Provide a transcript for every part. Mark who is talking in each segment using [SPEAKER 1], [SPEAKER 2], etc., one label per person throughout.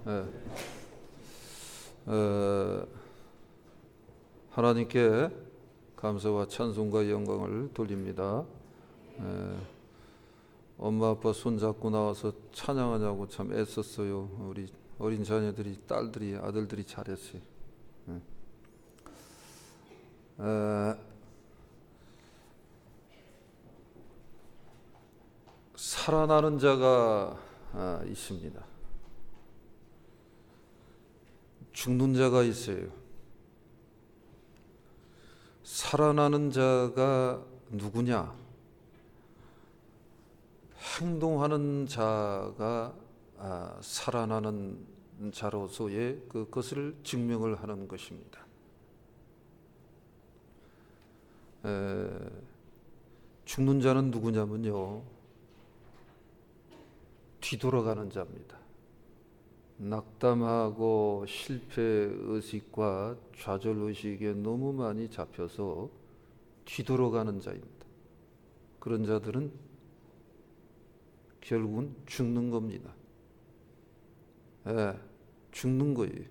[SPEAKER 1] 예. 하나님께 감사와 찬송과 영광을 돌립니다. 엄마 아빠 손잡고 나와서 찬양하냐고 참 애썼어요. 우리 어린 자녀들이, 딸들이, 아들들이 잘했어요. 살아나는 자가 있습니다. 죽는 자가 있어요. 살아나는 자가 누구냐? 행동하는 자가 살아나는 자로서의 그것을 증명을 하는 것입니다. 죽는 자는 누구냐면요, 뒤돌아가는 자입니다. 낙담하고 실패의식과 좌절의식에 너무 많이 잡혀서 뒤돌아가는 자입니다. 그런 자들은 결국은 죽는 겁니다. 죽는 거예요.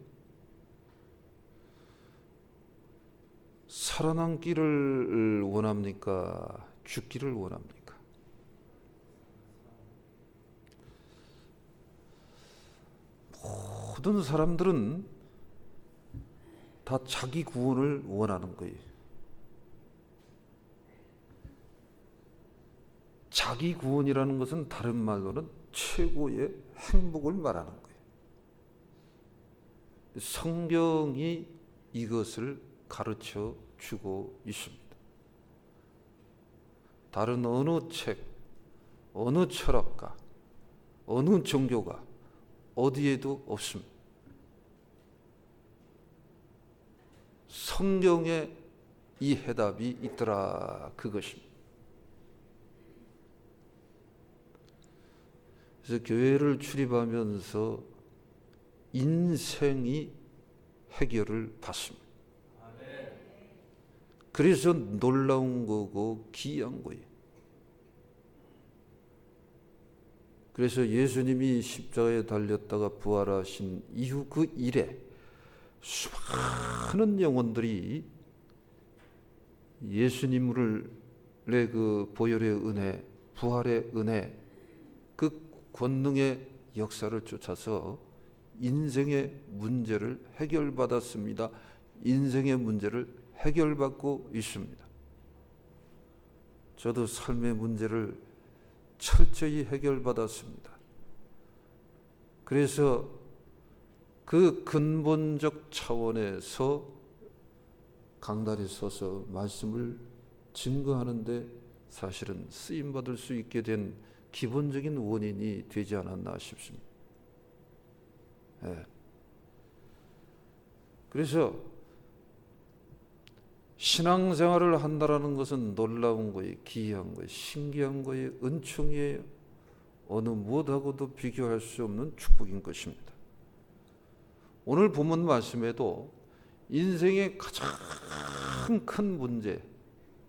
[SPEAKER 1] 살아남기를 원합니까? 죽기를 원합니까? 모든 사람들은 다 자기 구원을 원하는 거예요. 자기 구원이라는 것은 다른 말로는 최고의 행복을 말하는 거예요. 성경이 이것을 가르쳐 주고 있습니다. 다른 어느 책, 어느 철학가, 어느 종교가 어디에도 없습니다. 성경에 이 해답이 있더라, 그것입니다. 그래서 교회를 출입하면서 인생이 해결을 받습니다. 그래서 놀라운 거고 귀한 거예요. 그래서 예수님이 십자가에 달렸다가 부활하신 이후 그 일에 수많은 영혼들이 예수님의 그 보혈의 은혜, 부활의 은혜, 그 권능의 역사를 쫓아서 인생의 문제를 해결받았습니다. 인생의 문제를 해결받고 있습니다. 저도 삶의 문제를 철저히 해결받았습니다. 그래서 그 근본적 차원에서 강단에 서서 말씀을 증거하는데 사실은 쓰임받을 수 있게 된 기본적인 원인이 되지 않았나 싶습니다. 그래서 신앙생활을 한다라는 것은 놀라운 거예요. 기이한 거예요. 신기한 거예요. 은총이에요. 어느 무엇하고도 비교할 수 없는 축복인 것입니다. 오늘 본문 말씀에도 인생의 가장 큰 문제,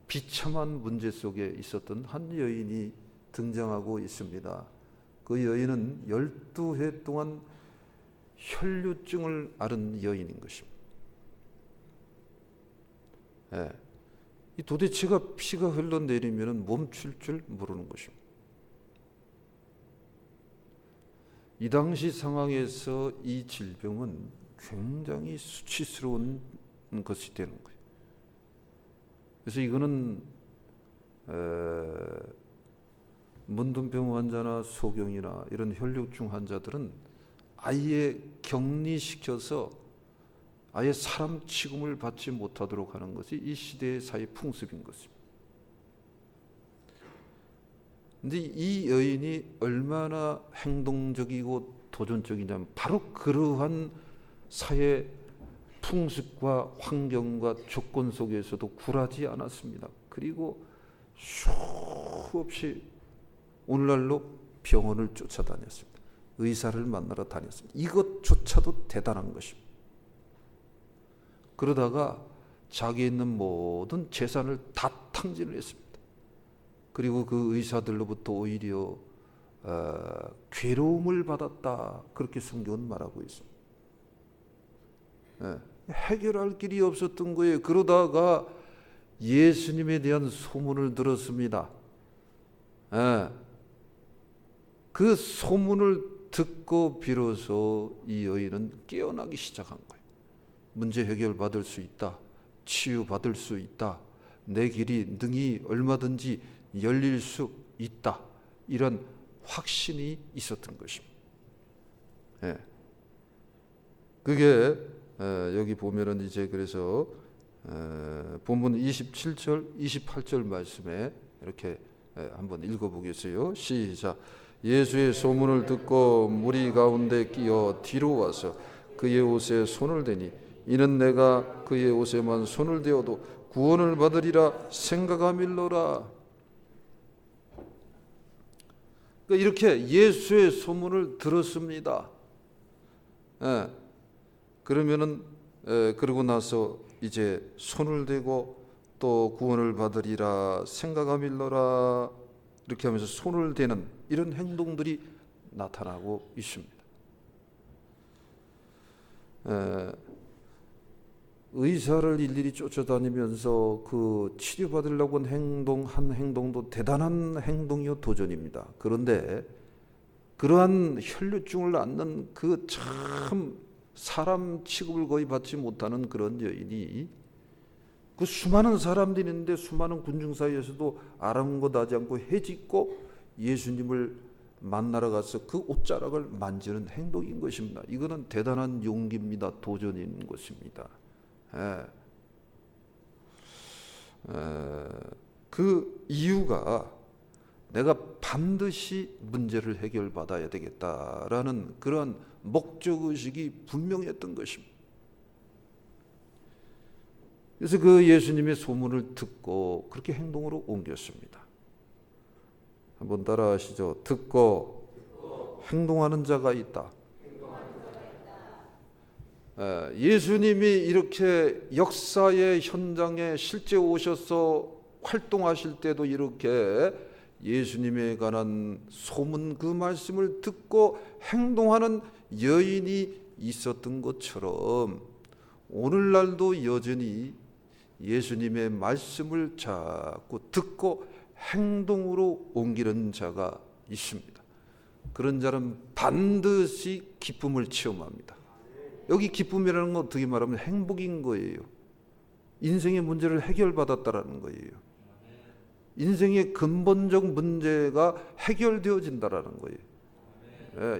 [SPEAKER 1] 비참한 문제 속에 있었던 한 여인이 등장하고 있습니다. 그 여인은 12해 동안 혈류증을 앓은 여인인 것입니다. 이 도대체가 피가 흘러내리면 멈출 줄 모르는 것입니다. 이 당시 상황에서 이 질병은 굉장히 수치스러운 것이 되는 거예요. 그래서 이거는 문둥병 환자나 소경이나 이런 혈류증 환자들은 아예 격리시켜서 아예 사람 취급을 받지 못하도록 하는 것이 이 시대의 사회 풍습인 것입니다. 그런데 이 여인이 얼마나 행동적이고 도전적이냐면 바로 그러한 사회 풍습과 환경과 조건 속에서도 굴하지 않았습니다. 그리고 수없이 오늘날로 병원을 쫓아다녔습니다. 의사를 만나러 다녔습니다. 이것조차도 대단한 것입니다. 그러다가 자기 있는 모든 재산을 다 탕진을 했습니다. 그리고 그 의사들로부터 오히려 괴로움을 받았다. 그렇게 성경은 말하고 있습니다. 해결할 길이 없었던 거예요. 그러다가 예수님에 대한 소문을 들었습니다. 그 소문을 듣고 비로소 이 여인은 깨어나기 시작한 거예요. 문제 해결받을 수 있다. 치유받을 수 있다. 내 길이 능히 얼마든지 열릴 수 있다. 이런 확신이 있었던 것입니다. 그게 여기 보면은 이제 그래서 본문 27절, 28절 말씀에 이렇게 한번 읽어보겠어요. 시작. 예수의 소문을 듣고 무리 가운데 끼어 뒤로 와서 그의 옷에 손을 대니 이는 내가 그의 옷에만 손을 대어도 구원을 받으리라 생각하밀러라. 이렇게 예수의 소문을 들었습니다. 그러면은 그러고 나서 이제 손을 대고 또 구원을 받으리라 생각하밀러라 이렇게 하면서 손을 대는 이런 행동들이 나타나고 있습니다. 의사를 일일이 쫓아다니면서 그 치료받으려고 한 행동도 대단한 행동이요 도전입니다. 그런데 그러한 혈류증을 앓는 그 참 사람 취급을 거의 받지 못하는 그런 여인이 그 수많은 사람들이 있는데 수많은 군중 사이에서도 아랑곳하지 않고 헤집고 예수님을 만나러 가서 그 옷자락을 만지는 행동인 것입니다. 이거는 대단한 용기입니다. 도전인 것입니다. 그 이유가 내가 반드시 문제를 해결받아야 되겠다라는 그런 목적의식이 분명했던 것입니다. 그래서 그 예수님의 소문을 듣고 그렇게 행동으로 옮겼습니다. 한번 따라하시죠. 듣고 행동하는 자가 있다. 예수님이 이렇게 역사의 현장에 실제 오셔서 활동하실 때도 이렇게 예수님에 관한 소문 그 말씀을 듣고 행동하는 여인이 있었던 것처럼 오늘날도 여전히 예수님의 말씀을 자꾸 듣고 행동으로 옮기는 자가 있습니다. 그런 자는 반드시 기쁨을 체험합니다. 여기 기쁨이라는 건 어떻게 말하면 행복인 거예요. 인생의 문제를 해결받았다라는 거예요. 인생의 근본적 문제가 해결되어진다라는 거예요.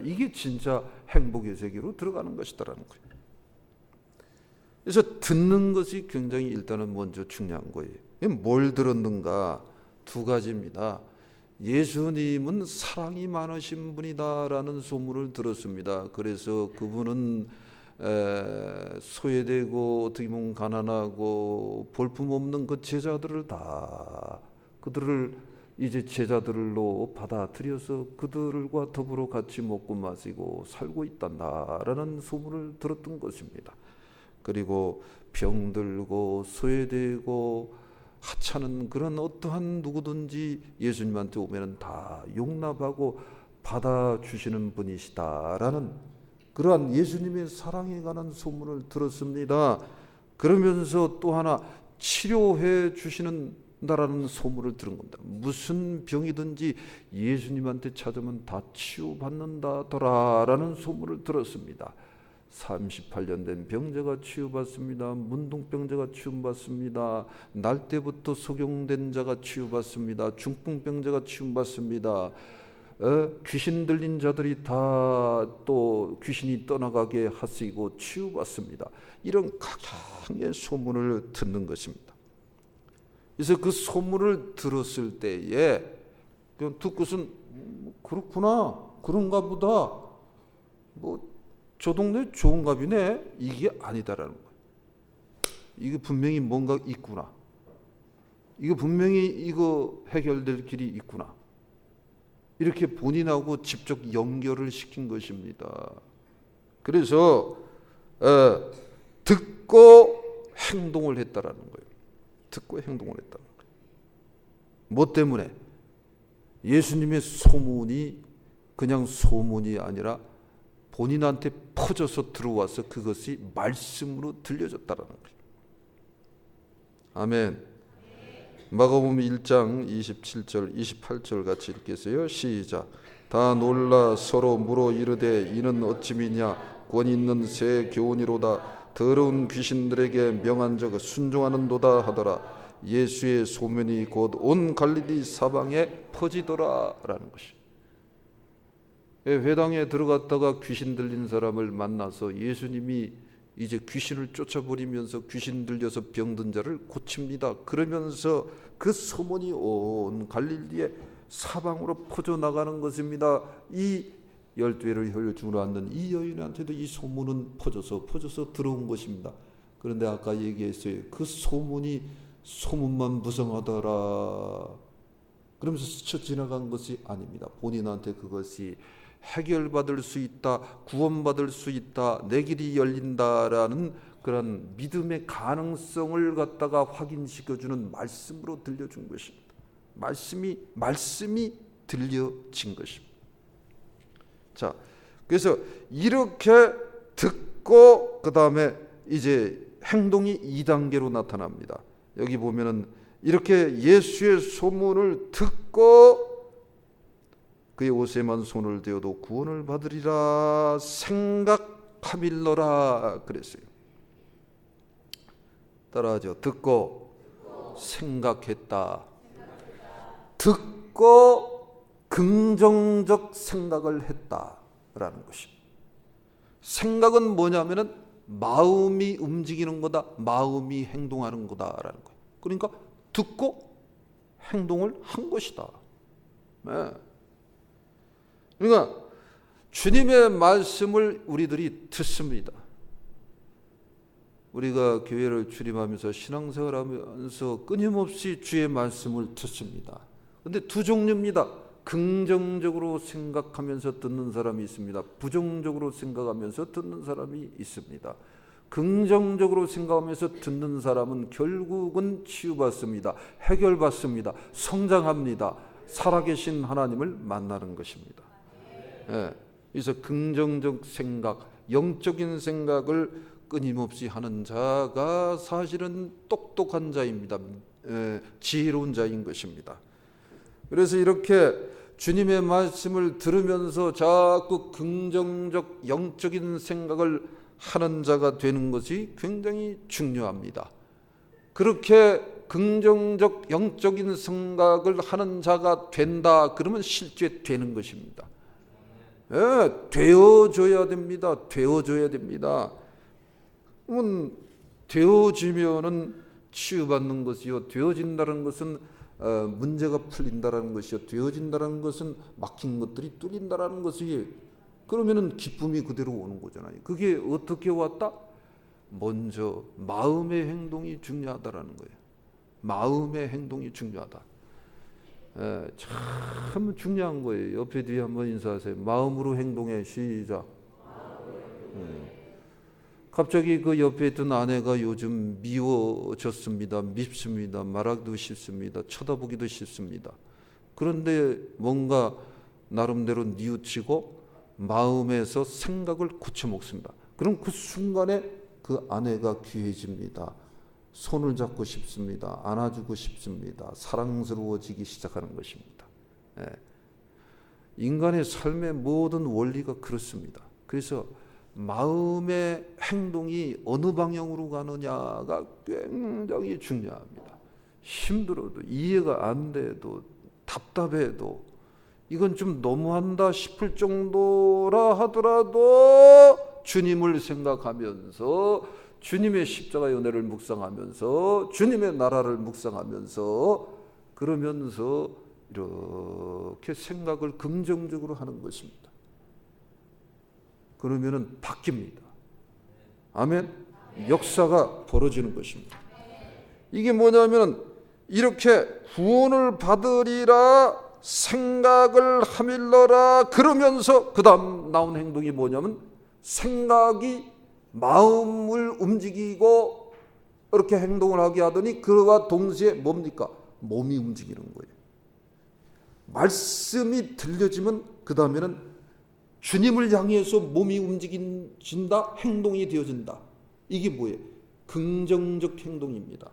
[SPEAKER 1] 이게 진짜 행복의 세계로 들어가는 것이다라는 거예요. 그래서 듣는 것이 굉장히 일단은 먼저 중요한 거예요. 뭘 들었는가? 두 가지입니다. 예수님은 사랑이 많으신 분이다라는 소문을 들었습니다. 그래서 그분은 소외되고 어떻게 보면 가난하고 볼품없는 그 제자들을 다 그들을 이제 제자들로 받아들여서 그들과 더불어 같이 먹고 마시고 살고 있단다라는 소문을 들었던 것입니다. 그리고 병들고 소외되고 하찮은 그런 어떠한 누구든지 예수님한테 오면은 다 용납하고 받아주시는 분이시다라는 그러한 예수님의 사랑에 관한 소문을 들었습니다. 그러면서 또 하나 치료해 주시는다라는 소문을 들은 겁니다. 무슨 병이든지 예수님한테 찾으면 다 치유받는다더라라는 소문을 들었습니다. 38년 된 병자가 치유받습니다. 문둥병자가 치유받습니다. 날 때부터 소경된 자가 치유받습니다. 중풍병자가 치유받습니다. 귀신 들린 자들이 다 또 귀신이 떠나가게 하시고 치유받습니다. 이런 각양의 소문을 듣는 것입니다. 그래서 그 소문을 들었을 때에 그냥 듣고선 그렇구나, 그런가 보다, 뭐 저 동네 좋은 값이네, 이게 아니다라는 거예요. 이게 분명히 뭔가 있구나. 이거 분명히 이거 해결될 길이 있구나. 이렇게 본인하고 직접 연결을 시킨 것입니다. 그래서 듣고 행동을 했다라는 거예요. 듣고 행동을 했다는 거예요. 뭐 때문에? 예수님의 소문이 그냥 소문이 아니라 본인한테 퍼져서 들어와서 그것이 말씀으로 들려졌다라는 거예요. 아멘. 마가복음 1장 27절 28절 같이 읽겠어요. 시작. 다 놀라 서로 물어 이르되 이는 어찌미냐 권 있는 새 교훈이로다. 더러운 귀신들에게 명한 적 순종하는도다 하더라. 예수의 소문이 곧 온 갈릴리 사방에 퍼지더라라는 것이. 회당에 들어갔다가 귀신 들린 사람을 만나서 예수님이 이제 귀신을 쫓아버리면서 귀신 들려서 병든 자를 고칩니다. 그러면서 그 소문이 온 갈릴리의 사방으로 퍼져나가는 것입니다. 이 12회를 혈류증으로 앉는 이 여인한테도 이 소문은 퍼져서 들어온 것입니다. 그런데 아까 얘기했어요. 그 소문만 무성하더라 그러면서 스쳐 지나간 것이 아닙니다. 본인한테 그것이 해결받을 수 있다, 구원받을 수 있다, 내 길이 열린다라는 그런 믿음의 가능성을 갖다가 확인시켜주는 말씀으로 들려준 것입니다. 말씀이 들려진 것입니다. 자, 그래서 이렇게 듣고 그 다음에 이제 행동이 2단계로 나타납니다. 여기 보면은 이렇게 예수의 소문을 듣고 그의 옷에만 손을 대어도 구원을 받으리라 생각하밀러라 그랬어요. 따라하죠. 듣고 생각했다. 듣고 긍정적 생각을 했다라는 것입니다. 생각은 뭐냐면은 마음이 움직이는 거다, 마음이 행동하는 거다라는 거예요. 그러니까 듣고 행동을 한 것이다. 네. 그러니까 주님의 말씀을 우리들이 듣습니다. 우리가 교회를 출입하면서 신앙생활하면서 끊임없이 주의 말씀을 듣습니다. 그런데 두 종류입니다. 긍정적으로 생각하면서 듣는 사람이 있습니다. 부정적으로 생각하면서 듣는 사람이 있습니다. 긍정적으로 생각하면서 듣는 사람은 결국은 치유받습니다. 해결받습니다. 성장합니다. 살아계신 하나님을 만나는 것입니다. 예, 그래서 긍정적 생각, 영적인 생각을 끊임없이 하는 자가 사실은 똑똑한 자입니다. 지혜로운 자인 것입니다. 그래서 이렇게 주님의 말씀을 들으면서 자꾸 긍정적 영적인 생각을 하는 자가 되는 것이 굉장히 중요합니다. 그렇게 긍정적 영적인 생각을 하는 자가 된다 그러면 실제 되는 것입니다. 예, 되어줘야 됩니다. 되어줘야 됩니다. 그러면 되어지면은 치유받는 것이요, 되어진다는 것은 문제가 풀린다라는 것이요, 되어진다는 것은 막힌 것들이 뚫린다라는 것이, 그러면은 기쁨이 그대로 오는 거잖아요. 그게 어떻게 왔다? 먼저 마음의 행동이 중요하다라는 거예요. 마음의 행동이 중요하다. 참 중요한 거예요. 옆에 뒤에 한번 인사하세요. 마음으로 행동해. 시작. 갑자기 그 옆에 있던 아내가 요즘 미워졌습니다. 밉습니다. 말하기도 싫습니다. 쳐다보기도 싫습니다. 그런데 뭔가 나름대로 뉘우치고 마음에서 생각을 고쳐먹습니다. 그럼 그 순간에 그 아내가 귀해집니다. 손을 잡고 싶습니다. 안아주고 싶습니다. 사랑스러워지기 시작하는 것입니다. 인간의 삶의 모든 원리가 그렇습니다. 그래서 마음의 행동이 어느 방향으로 가느냐가 굉장히 중요합니다. 힘들어도, 이해가 안 돼도, 답답해도, 이건 좀 너무한다 싶을 정도라 하더라도 주님을 생각하면서, 주님의 십자가의 은혜를 묵상하면서, 주님의 나라를 묵상하면서, 그러면서 이렇게 생각을 긍정적으로 하는 것입니다. 그러면은 바뀝니다. 아멘. 역사가 벌어지는 것입니다. 이게 뭐냐면 이렇게 구원을 받으리라 생각을 하밀러라 그러면서 그 다음 나온 행동이 뭐냐면 생각이 마음을 움직이고 이렇게 행동을 하게 하더니 그와 동시에 뭡니까? 몸이 움직이는 거예요. 말씀이 들려지면 그 다음에는 주님을 향해서 몸이 움직인다, 행동이 되어진다. 이게 뭐예요? 긍정적 행동입니다.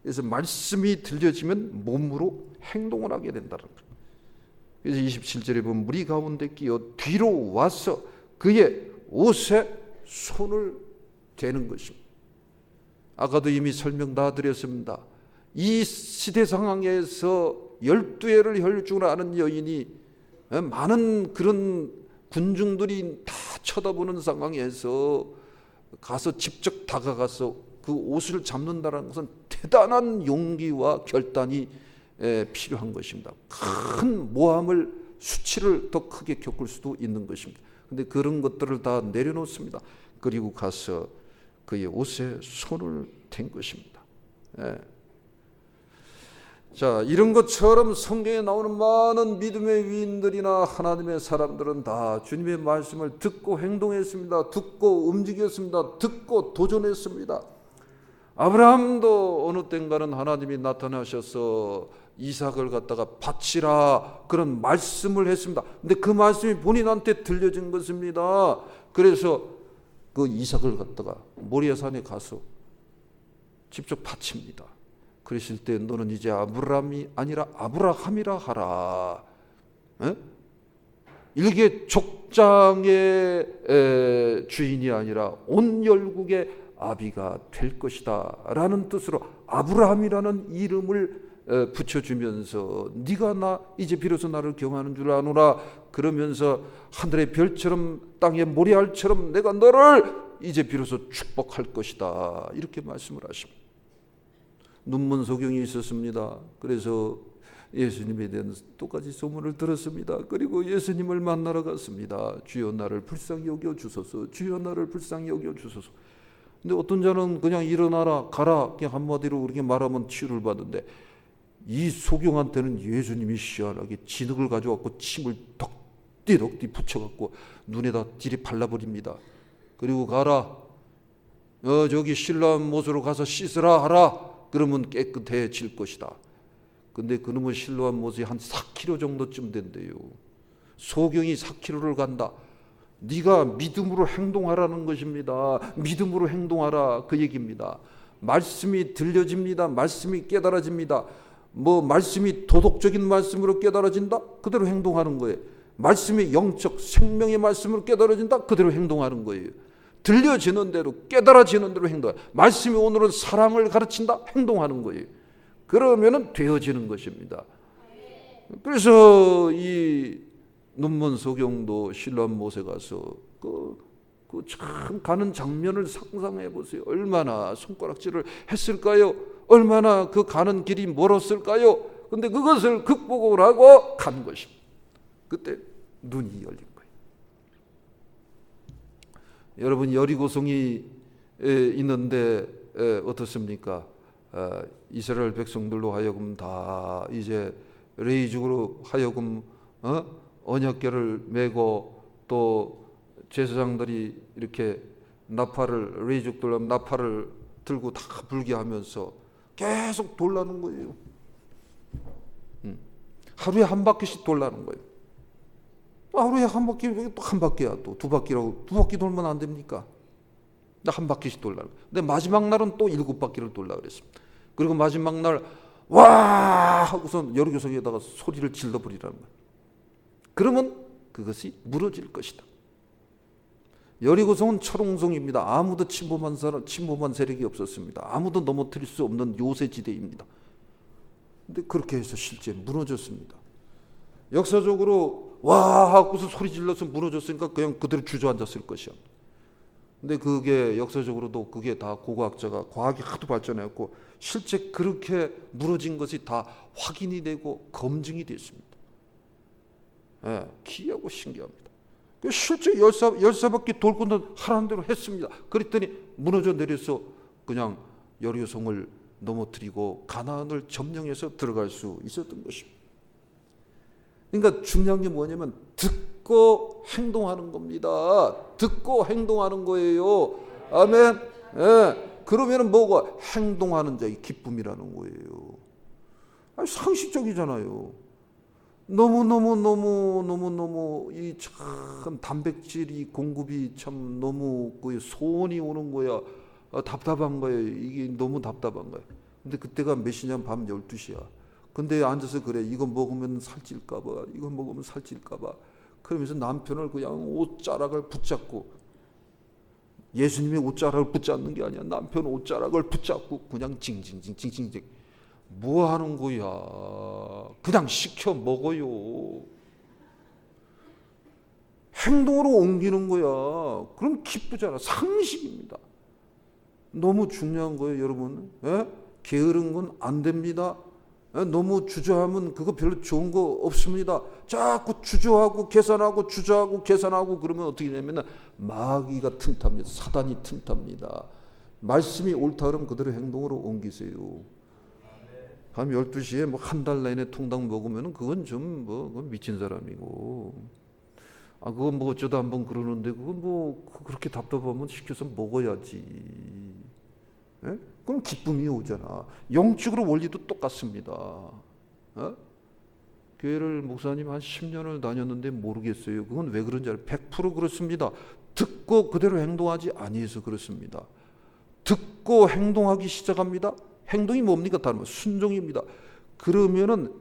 [SPEAKER 1] 그래서 말씀이 들려지면 몸으로 행동을 하게 된다는 거예요. 그래서 27절에 보면 무리 가운데 끼어 뒤로 와서 그의 옷에 손을 대는 것입니다. 아까도 이미 설명 다 드렸습니다. 이 시대 상황에서 12해를 혈육증을 앓은 여인이 많은 그런 군중들이 다 쳐다보는 상황에서 가서 직접 다가가서 그 옷을 잡는다는 것은 대단한 용기와 결단이 필요한 것입니다. 큰 모함을 수치를 더 크게 겪을 수도 있는 것입니다. 그런데 그런 것들을 다 내려놓습니다. 그리고 가서 그의 옷에 손을 댄 것입니다. 자, 이런 것처럼 성경에 나오는 많은 믿음의 위인들이나 하나님의 사람들은 다 주님의 말씀을 듣고 행동했습니다. 듣고 움직였습니다. 듣고 도전했습니다. 아브라함도 어느 땐가는 하나님이 나타나셔서 이삭을 갖다가 바치라 그런 말씀을 했습니다. 근데 그 말씀이 본인한테 들려진 것입니다. 그래서 그 이삭을 갖다가 모리아산에 가서 직접 바칩니다. 그러실 때 너는 이제 아브라함이 아니라 아브라함이라 하라. 일개 족장의 주인이 아니라 온 열국의 아비가 될 것이다 라는 뜻으로 아브라함이라는 이름을 붙여주면서 네가 나 이제 비로소 나를 경하는 줄 아노라 그러면서 하늘의 별처럼 땅의 모래알처럼 내가 너를 이제 비로소 축복할 것이다 이렇게 말씀을 하십니다. 눈먼 소경이 있었습니다. 그래서 예수님에 대한 똑같이 소문을 들었습니다. 그리고 예수님을 만나러 갔습니다. 주여 나를 불쌍히 여겨 주소서. 주여 나를 불쌍히 여겨 주소서. 근데 어떤 자는 그냥 일어나라 가라 그냥 한마디로 그렇게 말하면 치유를 받는데 이 소경한테는 예수님이 시원하게 진흙을 가져갖고 침을 덕디덕디 붙여갖고 눈에다 딜이 발라버립니다. 그리고 가라 저기 실로암 못으로 가서 씻으라 하라. 그러면 깨끗해질 것이다. 근데 그놈의 실로암 못이 한 4km 정도쯤 된대요. 소경이 4km를 간다. 네가 믿음으로 행동하라는 것입니다. 믿음으로 행동하라 그 얘기입니다. 말씀이 들려집니다. 말씀이 깨달아집니다. 뭐 말씀이 도덕적인 말씀으로 깨달아진다? 그대로 행동하는 거예요. 말씀이 영적 생명의 말씀으로 깨달아진다? 그대로 행동하는 거예요. 들려지는 대로 깨달아지는 대로 행동하는 거예요. 말씀이 오늘은 사랑을 가르친다? 행동하는 거예요. 그러면은 되어지는 것입니다. 그래서 이 눈먼 소경도 실로암 못에 가서 그 참 가는 장면을 상상해 보세요. 얼마나 손가락질을 했을까요? 얼마나 그 가는 길이 멀었을까요? 근데 그것을 극복을 하고 간 것입니다. 그때 눈이 열린 거예요. 여러분 여리고성이 있는데 어떻습니까? 이스라엘 백성들로 하여금 다 이제 레위족으로 하여금 언약궤를 메고 또 제사장들이 이렇게 나팔을 레위족들 나팔을 들고 다 불게 하면서 계속 돌라는 거예요. 하루에 한 바퀴씩 돌라는 거예요. 하루에 한 바퀴 또 한 바퀴야 또 두 바퀴라고 두 바퀴 돌면 안 됩니까? 한 바퀴씩 돌라는 거예요. 근데 마지막 날은 또 7바퀴를 돌라 그랬습니다. 그리고 마지막 날 와 하고서 여리고성에다가 소리를 질러버리라는 거예요. 그러면 그것이 무너질 것이다. 여리고성은 철옹성입니다. 아무도 침범한 세력이 없었습니다. 아무도 넘어뜨릴 수 없는 요새지대입니다. 근데 그렇게 해서 실제 무너졌습니다. 역사적으로 와 하고서 소리 질러서 무너졌으니까 그냥 그대로 주저앉았을 것이야. 근데 그게 역사적으로도 그게 다 고고학자가 과학이 하도 발전했고 실제 그렇게 무너진 것이 다 확인이 되고 검증이 됐습니다. 기이하고 신기합니다. 실제 14바퀴 돌고 하라는 대로 했습니다. 그랬더니 무너져 내려서 그냥 여리고성을 넘어뜨리고 가나안을 점령해서 들어갈 수 있었던 것입니다. 그러니까 중요한 게 뭐냐면 듣고 행동하는 겁니다. 듣고 행동하는 거예요. 아멘. 그러면은 뭐가 행동하는 자의 기쁨이라는 거예요. 아니, 상식적이잖아요. 너무 이 참 단백질이 공급이 참 너무 그 소원이 오는 거야. 답답한 거예요. 이게 너무 답답한 거야. 근데 그때가 몇 시냐면 밤 12시야. 근데 앉아서 그래. 이거 먹으면 살찔까 봐. 이거 먹으면 살찔까 봐. 그러면서 남편을 그냥 옷자락을 붙잡고, 예수님이 옷자락을 붙잡는 게 아니야. 남편 옷자락을 붙잡고 그냥 징징징 뭐 하는 거야. 그냥 시켜 먹어요. 행동으로 옮기는 거야. 그럼 기쁘잖아. 상식입니다. 너무 중요한 거예요, 여러분. 예? 게으른 건 안 됩니다. 예? 너무 주저하면 그거 별로 좋은 거 없습니다. 자꾸 주저하고 계산하고 주저하고 계산하고 그러면 어떻게 되냐면 마귀가 틈탑니다. 사단이 틈탑니다. 말씀이 옳다 그러면 그대로 행동으로 옮기세요. 밤 12시에 뭐 한 달 내내 통닭 먹으면 그건 좀 그건 미친 사람이고, 그건 뭐 어쩌다 한번 그러는데 그건 뭐 그렇게 답답하면 시켜서 먹어야지. 예? 그럼 기쁨이 오잖아. 영적으로 원리도 똑같습니다. 교회를 목사님 한 10년을 다녔는데 모르겠어요. 그건 왜 그런지 알아요? 100% 그렇습니다. 듣고 그대로 행동하지 아니해서 그렇습니다. 듣고 행동하기 시작합니다. 행동이 뭡니까? 다른 거 순종입니다. 그러면은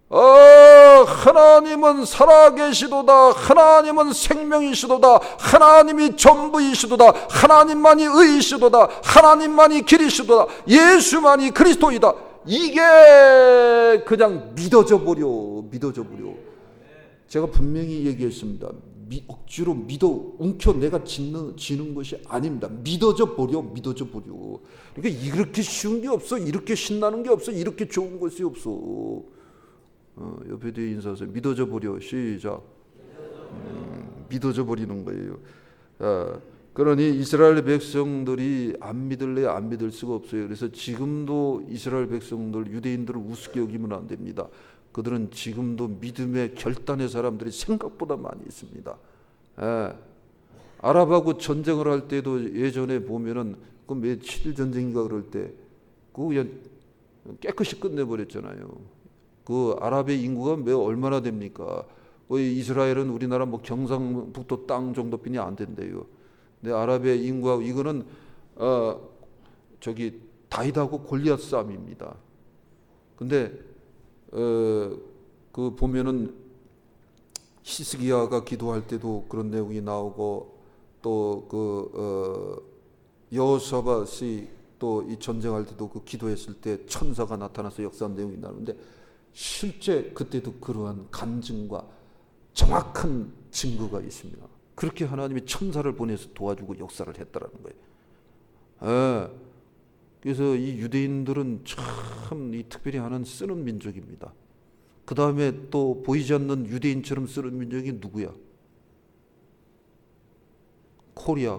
[SPEAKER 1] 하나님은 살아계시도다. 하나님은 생명이시도다. 하나님이 전부이시도다. 하나님만이 의이시도다. 하나님만이 길이시도다. 예수만이 그리스도이다. 이게 그냥 믿어져 버려. 제가 분명히 얘기했습니다. 억지로 믿어 움켜 내가 지는 것이 아닙니다. 믿어져 버려. 그러니까 이렇게 쉬운 게 없어. 이렇게 신나는 게 없어. 이렇게 좋은 것이 없어. 옆에 뒤에 인사하세요. 믿어져 버려. 시작. 믿어져 버리는 거예요. 그러니 이스라엘 백성들이 안 믿을래 안 믿을 수가 없어요. 그래서 지금도 이스라엘 백성들, 유대인들을 우습게 여기면 안 됩니다. 그들은 지금도 믿음의 결단의 사람들이 생각보다 많이 있습니다. 아랍하고 전쟁을 할 때도 예전에 보면은 그 7일 전쟁인가 그럴 때 그거 그냥 깨끗이 끝내버렸잖아요. 그 아랍의 인구가 얼마나 됩니까? 이스라엘은 우리나라 뭐 경상북도 땅 정도뿐이 안 된대요. 근데 아랍의 인구하고 이거는 다윗하고 골리앗 싸움입니다. 근데 그 보면은 히스기야가 기도할 때도 그런 내용이 나오고, 또 여호사밧이 또 이 전쟁할 때도 그 기도했을 때 천사가 나타나서 역사한 내용이 나오는데, 실제 그때도 그러한 간증과 정확한 증거가 있습니다. 그렇게 하나님이 천사를 보내서 도와주고 역사를 했다라는 거예요. 그래서 이 유대인들은 참 이 특별히 하나는 쓰는 민족입니다. 그 다음에 또 보이지 않는 유대인처럼 쓰는 민족이 누구야? 코리아.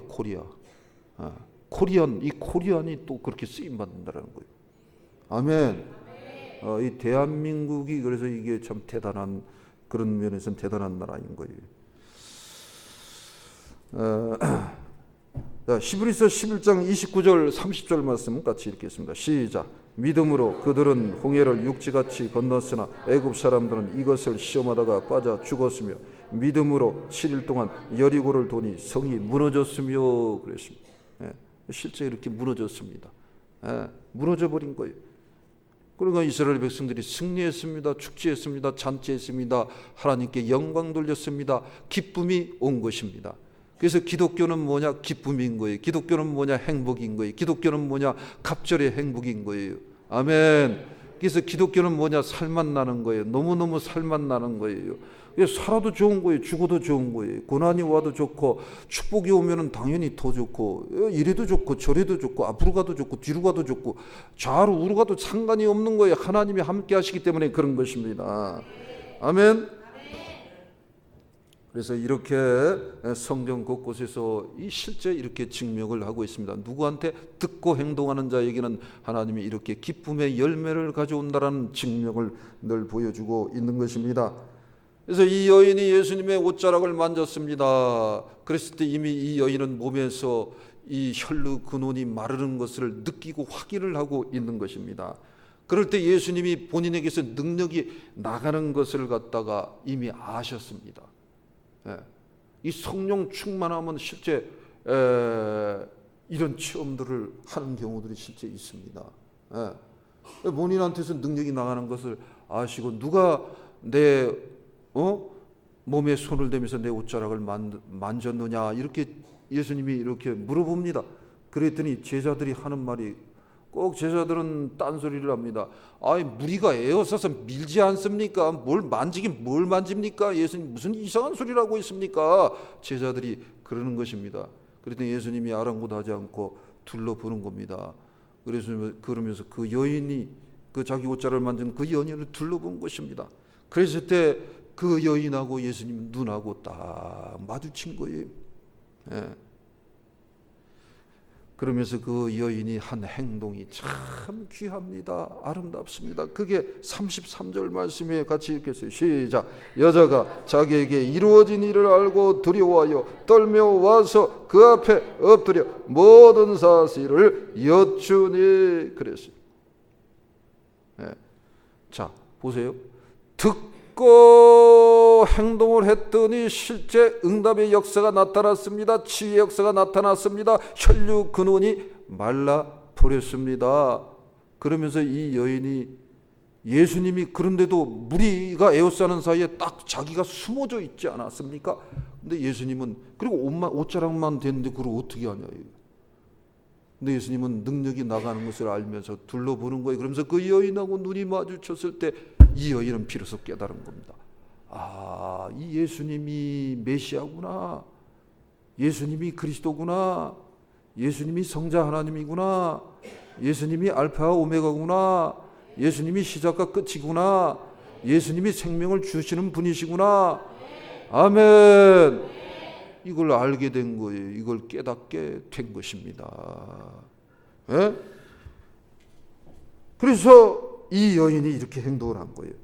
[SPEAKER 1] 이 코리안이 또 그렇게 쓰임 받는다라는 거예요. 아멘. 이 대한민국이 그래서 이게 참 대단한, 그런 면에서는 대단한 나라인 거예요. 히브리서 11장 29절 30절 말씀 같이 읽겠습니다. 시작. 믿음으로 그들은 홍해를 육지같이 건넜으나 애굽 사람들은 이것을 시험하다가 빠져 죽었으며 믿음으로 7일 동안 여리고를 도니 성이 무너졌으며 그랬습니다. 실제 이렇게 무너졌습니다. 무너져 버린 거예요. 그러니까 이스라엘 백성들이 승리했습니다. 축제했습니다. 잔치했습니다. 하나님께 영광 돌렸습니다. 기쁨이 온 것입니다. 그래서 기독교는 뭐냐? 기쁨인 거예요. 기독교는 뭐냐? 행복인 거예요. 기독교는 뭐냐? 갑절의 행복인 거예요. 아멘. 그래서 기독교는 뭐냐? 살맛 나는 거예요. 너무너무 살맛 나는 거예요. 살아도 좋은 거예요. 죽어도 좋은 거예요. 고난이 와도 좋고, 축복이 오면은 당연히 더 좋고, 이래도 좋고 저래도 좋고, 앞으로 가도 좋고 뒤로 가도 좋고, 좌로 우로 가도 상관이 없는 거예요. 하나님이 함께 하시기 때문에 그런 것입니다. 아멘. 그래서 이렇게 성경 곳곳에서 실제 이렇게 증명을 하고 있습니다. 누구한테? 듣고 행동하는 자에게는 하나님이 이렇게 기쁨의 열매를 가져온다라는 증명을 늘 보여주고 있는 것입니다. 그래서 이 여인이 예수님의 옷자락을 만졌습니다. 그랬을 때 이미 이 여인은 몸에서 이 혈루 근원이 마르는 것을 느끼고 확인을 하고 있는 것입니다. 그럴 때 예수님이 본인에게서 능력이 나가는 것을 갖다가 이미 아셨습니다. 이 성령 충만하면 실제 이런 체험들을 하는 경우들이 실제 있습니다. 본인한테서 능력이 나가는 것을 아시고 누가 내 몸에 손을 대면서 내 옷자락을 만졌느냐 이렇게 예수님이 이렇게 물어봅니다. 그랬더니 제자들이 하는 말이 꼭 제자들은 딴소리를 합니다. 무리가 에워싸서 밀지 않습니까? 뭘 만집니까? 예수님 무슨 이상한 소리를 하고 있습니까? 제자들이 그러는 것입니다. 그랬더니 예수님이 아랑곳하지 않고 둘러보는 겁니다. 그러면서 그 여인이 그 자기 옷자락을 만진 그 여인을 둘러본 것입니다. 그랬을 때 그 여인하고 예수님 눈하고 딱 마주친 거예요. 그러면서 그 여인이 한 행동이 참 귀합니다. 아름답습니다. 그게 33절 말씀에 같이 읽겠어요. 시작. 여자가 자기에게 이루어진 일을 알고 두려워하여 떨며 와서 그 앞에 엎드려 모든 사실을 여쭈니 그랬어요. 자, 보세요. 듣고 행동을 했더니 실제 응답의 역사가 나타났습니다. 치유의 역사가 나타났습니다. 혈류 근원이 말라 버렸습니다. 그러면서 이 여인이 예수님이 그런데도 무리가 에워싸는 사이에 딱 자기가 숨어져 있지 않았습니까? 근데 예수님은 그리고 옷자락만 됐는데 그걸 어떻게 하냐. 근데 예수님은 능력이 나가는 것을 알면서 둘러보는 거예요. 그러면서 그 여인하고 눈이 마주쳤을 때 이 여인은 비로소 깨달은 겁니다. 이 예수님이 메시아구나. 예수님이 그리스도구나. 예수님이 성자 하나님이구나. 예수님이 알파와 오메가구나. 예수님이 시작과 끝이구나. 예수님이 생명을 주시는 분이시구나. 아멘. 이걸 알게 된 거예요. 이걸 깨닫게 된 것입니다. 그래서 이 여인이 이렇게 행동을 한 거예요.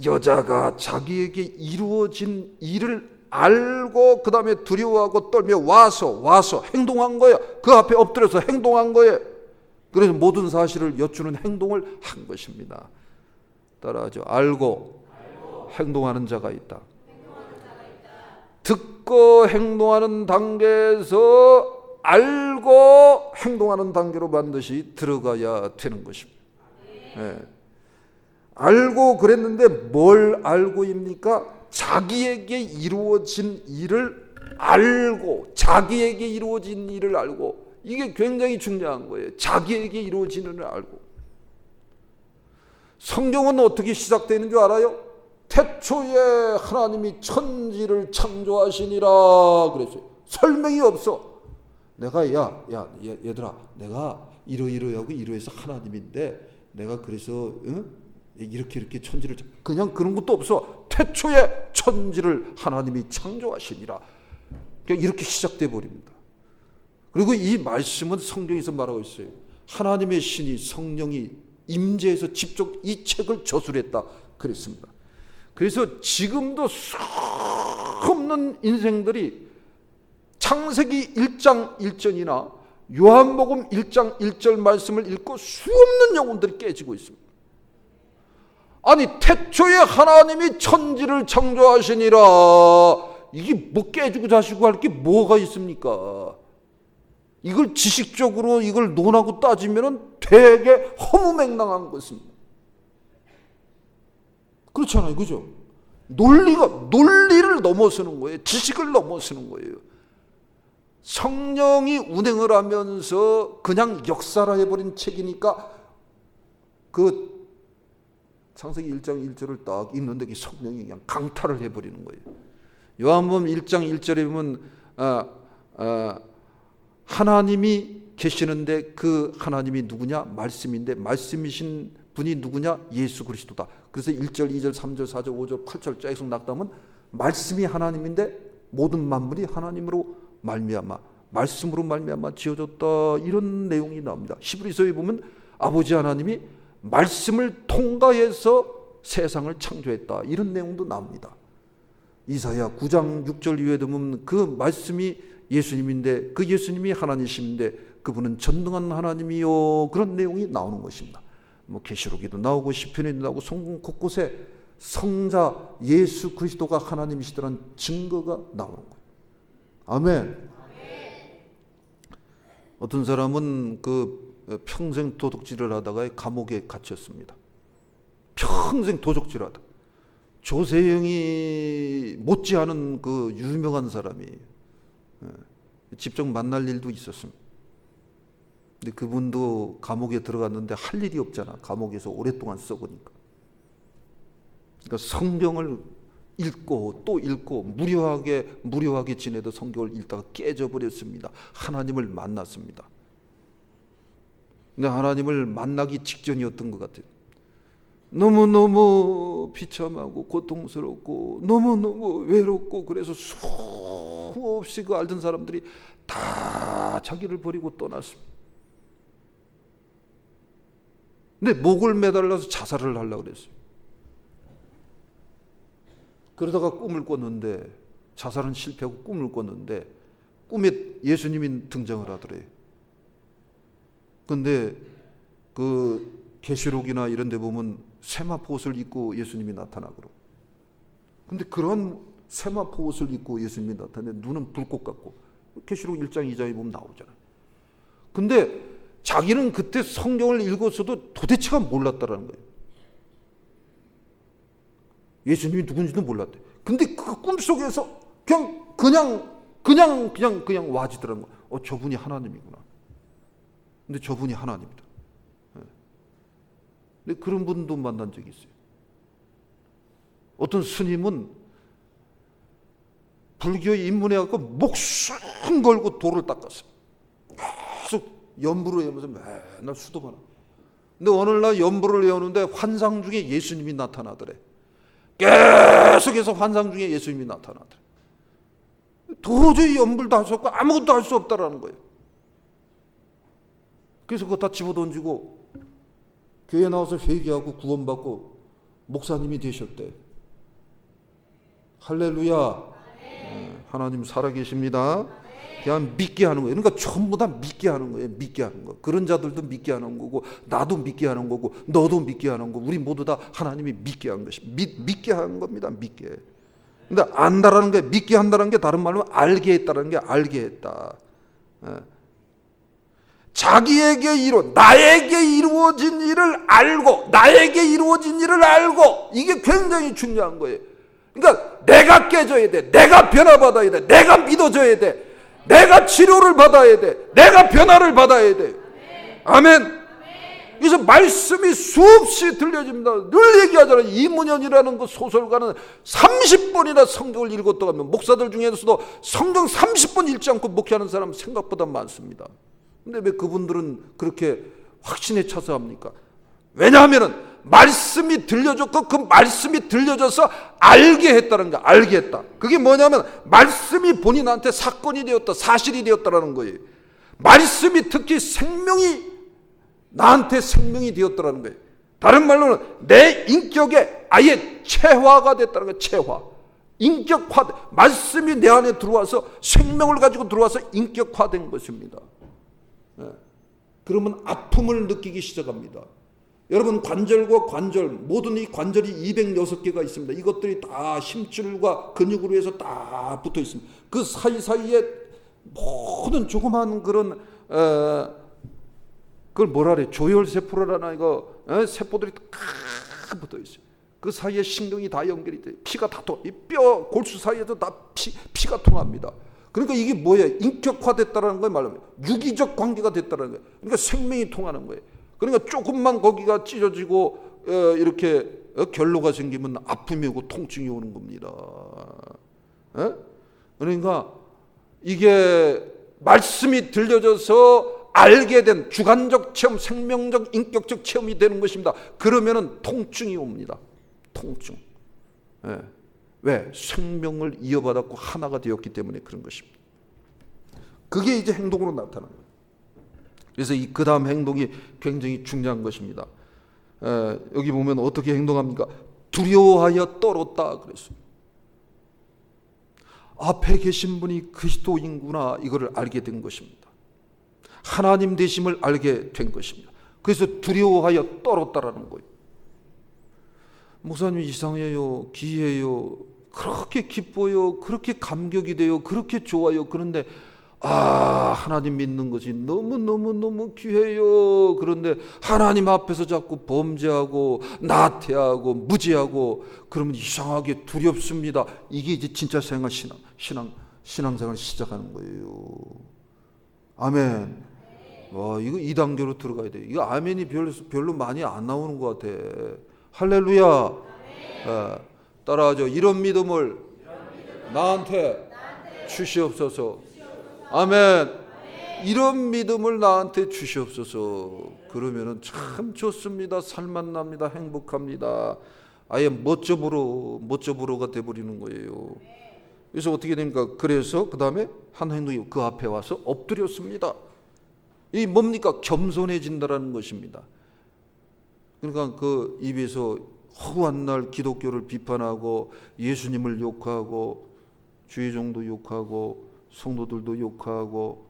[SPEAKER 1] 여자가 자기에게 이루어진 일을 알고 그 다음에 두려워하고 떨며 와서 행동한 거야. 그 앞에 엎드려서 행동한 거예요. 그래서 모든 사실을 여쭈는 행동을 한 것입니다. 따라하죠. 알고 행동하는 자가 있다. 듣고 행동하는 단계에서 알고 행동하는 단계로 반드시 들어가야 되는 것입니다. 알고 그랬는데 뭘 알고입니까? 자기에게 이루어진 일을 알고, 자기에게 이루어진 일을 알고, 이게 굉장히 중요한 거예요. 자기에게 이루어지는 일을 알고. 성경은 어떻게 시작되는 줄 알아요? 태초에 하나님이 천지를 창조하시니라 그랬어요. 설명이 없어. 내가 얘들아, 내가 이러이러하고 이러해서 하나님인데 내가 그래서 이렇게 천지를 그냥 그런 것도 없어. 태초에 천지를 하나님이 창조하시니라. 그냥 이렇게 시작돼 버립니다. 그리고 이 말씀은 성경에서 말하고 있어요. 하나님의 신이 성령이 임재해서 직접 이 책을 저술했다 그랬습니다. 그래서 지금도 수없는 인생들이 창세기 1장 1절이나 요한복음 1장 1절 말씀을 읽고 수없는 영혼들이 깨지고 있습니다. 아니 태초에 하나님이 천지를 창조하시니라. 이게 뭐 깨지고 자시고 할 게 뭐가 있습니까? 이걸 지식적으로 이걸 논하고 따지면 되게 허무맹랑한 것입니다. 그렇잖아요. 그죠? 논리를 넘어서는 거예요. 지식을 넘어서는 거예요. 성령이 운행을 하면서 그냥 역사화해버린 책이니까 그 창세기 1장 1절을 딱 읽는데 성령이 그냥 강탈을 해버리는 거예요. 요한복음 1장 1절에 보면 하나님이 계시는데 그 하나님이 누구냐? 말씀인데 말씀이신 분이 누구냐? 예수 그리스도다. 그래서 1절, 2절, 3절, 4절, 5절, 8절 쫙 낙담은 말씀이 하나님인데 모든 만물이 하나님으로 말미암아 말씀으로 말미암아 지어졌다. 이런 내용이 나옵니다. 히브리서에 보면 아버지 하나님이 말씀을 통과해서 세상을 창조했다. 이런 내용도 나옵니다. 이사야 9장 6절 이후에 보면 그 말씀이 예수님인데 그 예수님이 하나님이신데 그분은 전능한 하나님이요. 그런 내용이 나오는 것입니다. 뭐 계시록에도 나오고 시편에도 나오고 성경 곳곳에 성자 예수 그리스도가 하나님이시더라는 증거가 나오는 거예요. 아멘. 어떤 사람은 그 평생 도둑질을 하다가 감옥에 갇혔습니다. 평생 도둑질하다. 조세영이 못지않은 그 유명한 사람이 직접 만날 일도 있었습니다. 근데 그분도 감옥에 들어갔는데 할 일이 없잖아. 감옥에서 오랫동안 썩으니까. 그러니까 성경을 읽고 또 읽고 무료하게 지내도 성경을 읽다가 깨져버렸습니다. 하나님을 만났습니다. 근데 하나님을 만나기 직전이었던 것 같아요. 너무너무 비참하고 고통스럽고 너무너무 외롭고 그래서 수없이 그 알던 사람들이 다 자기를 버리고 떠났습니다. 근데 목을 매달려서 자살을 하려고 그랬어요. 그러다가 꿈을 꿨는데 자살은 실패하고 꿈을 꿨는데 꿈에 예수님이 등장을 하더래요. 근데 그 계시록이나 이런 데 보면 세마포 옷을 입고 예수님이 나타나고 근데 그런 세마포 옷을 입고 예수님이 나타나는데 눈은 불꽃 같고 계시록 1장 2장에 보면 나오잖아요. 근데 자기는 그때 성경을 읽었어도 도대체가 몰랐다라는 거예요. 예수님이 누군지도 몰랐대. 근데 그 꿈속에서 그냥 와지더라는 거예요. 저분이 하나님이구나. 근데 저분이 하나님이다. 근데 그런 분도 만난 적이 있어요. 어떤 스님은 불교에 입문해갖고 목숨 걸고 돌을 닦았어요. 계속 연부를 외우면서 맨날 수도만 하고. 근데 어느 날 연부를 외우는데 환상 중에 예수님이 나타나더래. 계속해서 환상 중에 예수님이 나타나더래. 도저히 연불도 할 수 없고 아무것도 할 수 없다라는 거예요. 그래서 그거 다 집어던지고 교회 나와서 회개하고 구원받고 목사님이 되셨대. 할렐루야. 하나님 살아계십니다. 그냥 믿게 하는 거예요. 그러니까 전부 다 믿게 하는 거예요. 믿게 하는 거. 그런 자들도 믿게 하는 거고 나도 믿게 하는 거고 너도 믿게 하는 거고 우리 모두 다 하나님이 믿게 한 것이 믿게 하는 겁니다. 믿게. 근데 안다라는 게 믿게 한다는 게 다른 말로 알게 했다는 게 알게 했다. 자기에게 나에게 이루어진 일을 알고 나에게 이루어진 일을 알고 이게 굉장히 중요한 거예요. 그러니까 내가 깨져야 돼. 내가 변화받아야 돼. 내가 믿어져야 돼. 내가 치료를 받아야 돼. 내가 변화를 받아야 돼. 아멘. 그래서 말씀이 수없이 들려집니다. 늘 얘기하잖아요. 이문현이라는 그 소설가는 30번이나 성경을 읽었다고 하면 목사들 중에서도 성경 30번 읽지 않고 목회하는 사람 생각보다 많습니다. 근데 왜 그분들은 그렇게 확신에 차서 합니까? 왜냐하면 말씀이 들려졌고 그 말씀이 들려져서 알게 했다는 거야. 알게 했다. 그게 뭐냐면 말씀이 본인한테 사건이 되었다. 사실이 되었다라는 거예요. 말씀이 특히 나한테 생명이 되었다라는 거예요. 다른 말로는 내 인격에 아예 체화가 됐다는 거예요. 체화. 인격화. 말씀이 내 안에 들어와서 생명을 가지고 들어와서 인격화된 것입니다. 그러면 아픔을 느끼기 시작합니다. 여러분 관절과 관절 모든 이 관절이 206개가 있습니다. 이것들이 다 힘줄과 근육으로 해서 다 붙어 있습니다. 그 사이사이에 모든 조그마한 그런 그걸 뭐라 그래? 조혈세포라나 이거 세포들이 다 붙어 있어요. 그 사이에 신경이 다 연결이 돼. 피가 다 이 뼈 골수 사이에도 다 피가 통합니다. 그러니까 이게 뭐예요? 인격화됐다라는 걸 말하면 유기적 관계가 됐다는 거예요. 그러니까 생명이 통하는 거예요. 그러니까 조금만 거기가 찢어지고 이렇게 결로가 생기면 아픔이 오고 통증이 오는 겁니다. 그러니까 이게 말씀이 들려져서 알게 된 주관적 체험, 생명적, 인격적 체험이 되는 것입니다. 그러면은 통증이 옵니다. 통증. 왜? 생명을 이어받았고 하나가 되었기 때문에 그런 것입니다. 그게 이제 행동으로 나타나는 거예요. 그래서 그 다음 행동이 굉장히 중요한 것입니다. 여기 보면 어떻게 행동합니까? 두려워하여 떨었다 그랬어요. 앞에 계신 분이 그리스도인구나 이거를 알게 된 것입니다. 하나님 되심을 알게 된 것입니다. 그래서 두려워하여 떨었다라는 거예요. 목사님 이상해요, 기이해요, 그렇게 기뻐요, 그렇게 감격이 돼요, 그렇게 좋아요. 그런데 하나님 믿는 것이 너무 귀해요. 그런데 하나님 앞에서 자꾸 범죄하고 나태하고 무지하고 그러면 이상하게 두렵습니다. 이게 이제 진짜 신앙생활 시작하는 거예요. 아멘. 와, 이거 2단계로 들어가야 돼. 이거 아멘이 별로 많이 안 나오는 것 같아. 할렐루야. 따라하죠. 이런 믿음을 나한테 주시옵소서. 아멘. 이런 믿음을 나한테 주시옵소서. 그러면은 참 좋습니다. 살만납니다. 행복합니다. 아예 멋져보로가 돼버리는 거예요. 그래서 어떻게 됩니까? 그래서 그 다음에 한 행동이 그 앞에 와서 엎드렸습니다. 이 뭡니까? 겸손해진다라는 것입니다. 그러니까 그 입에서 허구한 날 기독교를 비판하고 예수님을 욕하고 주의종도 욕하고 성도들도 욕하고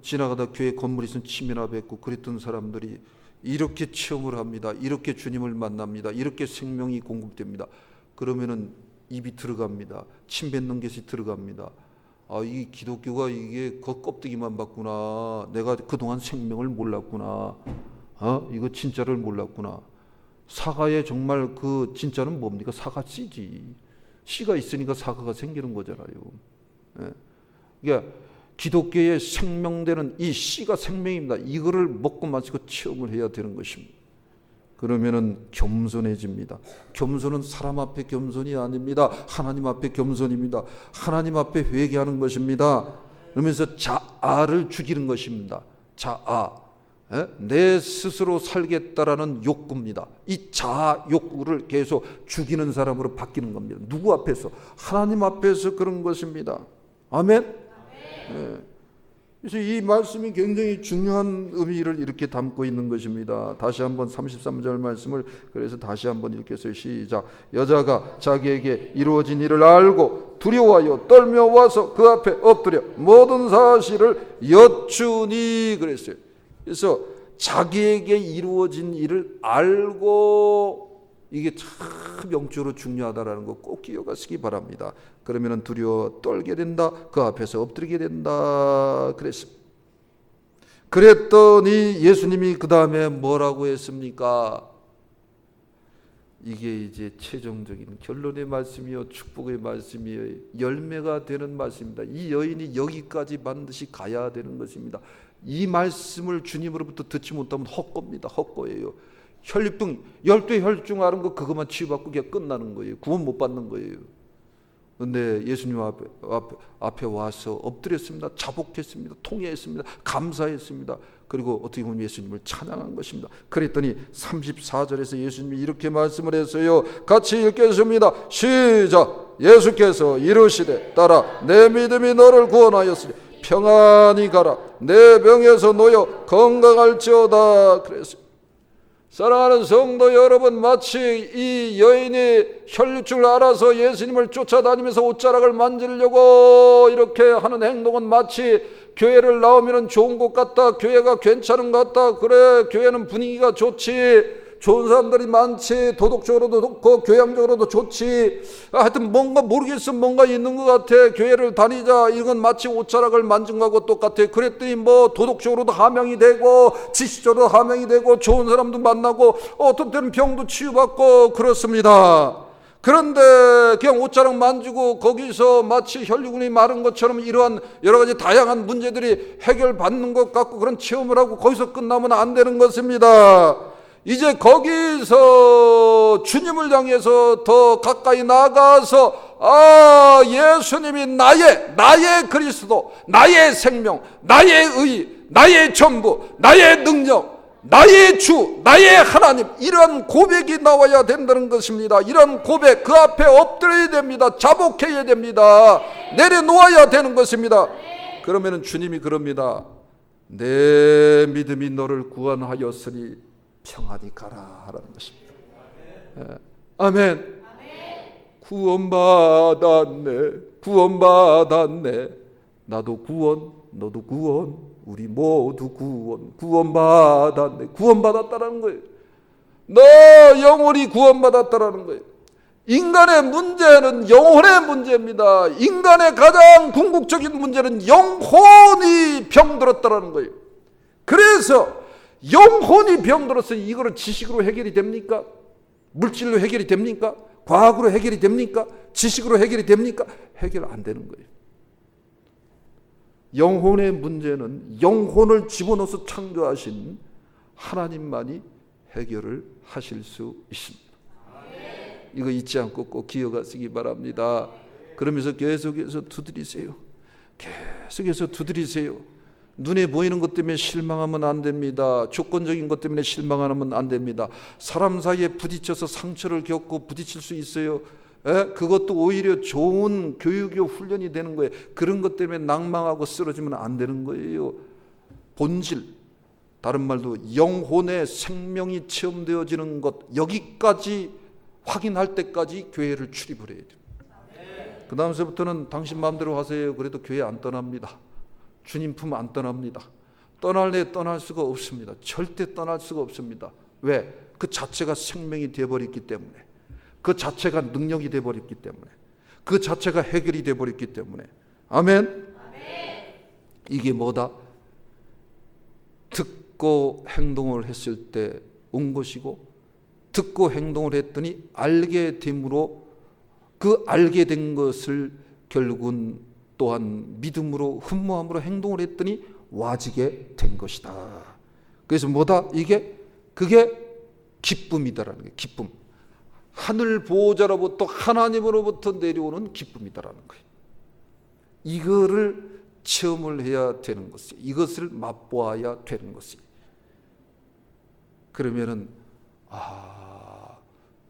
[SPEAKER 1] 지나가다 교회 건물 있으면 침이나 뱉고 그랬던 사람들이 이렇게 체험을 합니다. 이렇게 주님을 만납니다. 이렇게 생명이 공급됩니다. 그러면은 입이 들어갑니다. 침 뱉는 것이 들어갑니다. 이 기독교가 이게 겉껍데기만 봤구나. 내가 그동안 생명을 몰랐구나. 이거 진짜를 몰랐구나. 사과에 정말 그 진짜는 뭡니까? 사과 씨지. 씨가 있으니까 사과가 생기는 거잖아요. 그러니까 기독교의 생명되는 이 씨가 생명입니다. 이거를 먹고 마시고 체험을 해야 되는 것입니다. 그러면은 겸손해집니다. 겸손은 사람 앞에 겸손이 아닙니다. 하나님 앞에 겸손입니다. 하나님 앞에 회개하는 것입니다. 그러면서 자아를 죽이는 것입니다. 자아. 내 스스로 살겠다라는 욕구입니다. 이 자아 욕구를 계속 죽이는 사람으로 바뀌는 겁니다. 누구 앞에서? 하나님 앞에서 그런 것입니다. 아멘? 그래서 이 말씀이 굉장히 중요한 의미를 이렇게 담고 있는 것입니다. 다시 한번 33절 말씀을 그래서 다시 한번 읽겠어요. 시작. 여자가 자기에게 이루어진 일을 알고 두려워하여 떨며 와서 그 앞에 엎드려 모든 사실을 여쭈니 그랬어요. 그래서 자기에게 이루어진 일을 알고 이게 참 영적으로 중요하다라는 거 꼭 기억하시기 바랍니다. 그러면 두려워 떨게 된다. 그 앞에서 엎드리게 된다. 그랬습니다. 그랬더니 예수님이 그 다음에 뭐라고 했습니까? 이게 이제 최종적인 결론의 말씀이요 축복의 말씀이요 열매가 되는 말씀입니다. 이 여인이 여기까지 반드시 가야 되는 것입니다. 이 말씀을 주님으로부터 듣지 못하면 헛겁니다. 헛거예요. 혈류병 12 혈중 앓은 거 그것만 치유받고 그냥 끝나는 거예요. 구원 못 받는 거예요. 그런데 예수님 앞에 와서 엎드렸습니다. 자복했습니다. 통회했습니다. 감사했습니다. 그리고 어떻게 보면 예수님을 찬양한 것입니다. 그랬더니 34절에서 예수님이 이렇게 말씀을 했어요. 같이 읽겠습니다. 시작. 예수께서 이르시되 따라 내 믿음이 너를 구원하였으니 평안히 가라. 내 병에서 놓여 건강할지어다. 그랬어요. 사랑하는 성도 여러분, 마치 이 여인이 혈류증을 알아서 예수님을 쫓아다니면서 옷자락을 만지려고 이렇게 하는 행동은 마치 교회를 나오면 좋은 것 같다, 교회가 괜찮은 것 같다, 그래 교회는 분위기가 좋지, 좋은 사람들이 많지, 도덕적으로도 좋고 교양적으로도 좋지, 하여튼 뭔가 모르겠어, 뭔가 있는 것 같아, 교회를 다니자, 이건 마치 옷자락을 만진 거하고 똑같아. 그랬더니 뭐 도덕적으로도 하명이 되고 지식적으로도 하명이 되고 좋은 사람도 만나고 어떤 때는 병도 치유받고 그렇습니다. 그런데 그냥 옷자락 만지고 거기서 마치 혈류근이 마른 것처럼 이러한 여러 가지 다양한 문제들이 해결받는 것 같고 그런 체험을 하고 거기서 끝나면 안 되는 것입니다. 이제 거기서 주님을 향해서 더 가까이 나가서 예수님이 나의 그리스도, 나의 생명, 나의 의, 나의 전부, 나의 능력, 나의 주, 나의 하나님, 이런 고백이 나와야 된다는 것입니다. 이런 고백, 그 앞에 엎드려야 됩니다. 자복해야 됩니다. 내려놓아야 되는 것입니다. 그러면 주님이 그럽니다. 내 믿음이 너를 구원하였으니 평안히 가라 하라는 것입니다. 아멘. 구원받았네. 나도 구원, 너도 구원, 우리 모두 구원받았네. 구원받았다라는 거예요. 너 영원히 구원받았다라는 거예요. 인간의 문제는 영혼의 문제입니다. 인간의 가장 궁극적인 문제는 영혼이 병들었다라는 거예요. 그래서 영혼이 병들어서 이거를 지식으로 해결이 됩니까? 물질로 해결이 됩니까? 과학으로 해결이 됩니까? 지식으로 해결이 됩니까? 해결 안 되는 거예요. 영혼의 문제는 영혼을 집어넣어서 창조하신 하나님만이 해결을 하실 수 있습니다. 이거 잊지 않고 꼭 기억하시기 바랍니다. 그러면서 계속해서 두드리세요. 계속해서 두드리세요. 눈에 보이는 것 때문에 실망하면 안 됩니다. 조건적인 것 때문에 실망하면 안 됩니다. 사람 사이에 부딪혀서 상처를 겪고 부딪힐 수 있어요. 그것도 오히려 좋은 교육이요 훈련이 되는 거예요. 그런 것 때문에 낭망하고 쓰러지면 안 되는 거예요. 본질, 다른 말로 영혼의 생명이 체험되어지는 것, 여기까지 확인할 때까지 교회를 출입을 해야 돼요. 그 다음서부터는 당신 마음대로 하세요. 그래도 교회 안 떠납니다. 주님 품 안 떠납니다. 떠날래 떠날 수가 없습니다. 절대 떠날 수가 없습니다. 왜? 그 자체가 생명이 되어버렸기 때문에, 그 자체가 능력이 되어버렸기 때문에, 그 자체가 해결이 되어버렸기 때문에. 아멘? 이게 뭐다? 듣고 행동을 했을 때 온 것이고, 듣고 행동을 했더니 알게 됨으로 그 알게 된 것을 결국은 또한 믿음으로 흠모함으로 행동을 했더니 와지게 된 것이다. 그래서 뭐다? 그게 기쁨이다라는 거예요. 기쁨. 하늘 보호자로부터 하나님으로부터 내려오는 기쁨이다라는 거예요. 이거를 체험을 해야 되는 것이에요. 이것을 맛보아야 되는 것이에요. 그러면은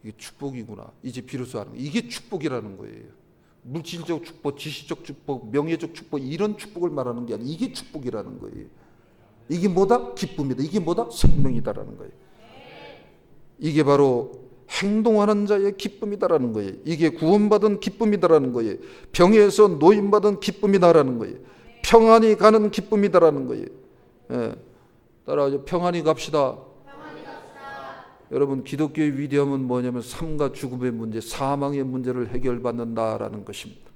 [SPEAKER 1] 이게 축복이구나. 이제 비로소 하는 거예요. 이게 축복이라는 거예요. 물질적 축복, 지식적 축복, 명예적 축복, 이런 축복을 말하는 게 아니라 이게 축복이라는 거예요. 이게 뭐다? 기쁨이다. 이게 뭐다? 생명이다라는 거예요. 이게 바로 행동하는 자의 기쁨이다라는 거예요. 이게 구원받은 기쁨이다라는 거예요. 병에서 노임받은 기쁨이다라는 거예요. 평안히 가는 기쁨이다라는 거예요. 따라하죠. 평안히 갑시다. 여러분, 기독교의 위대함은 뭐냐면 삶과 죽음의 문제, 사망의 문제를 해결받는다라는 것입니다.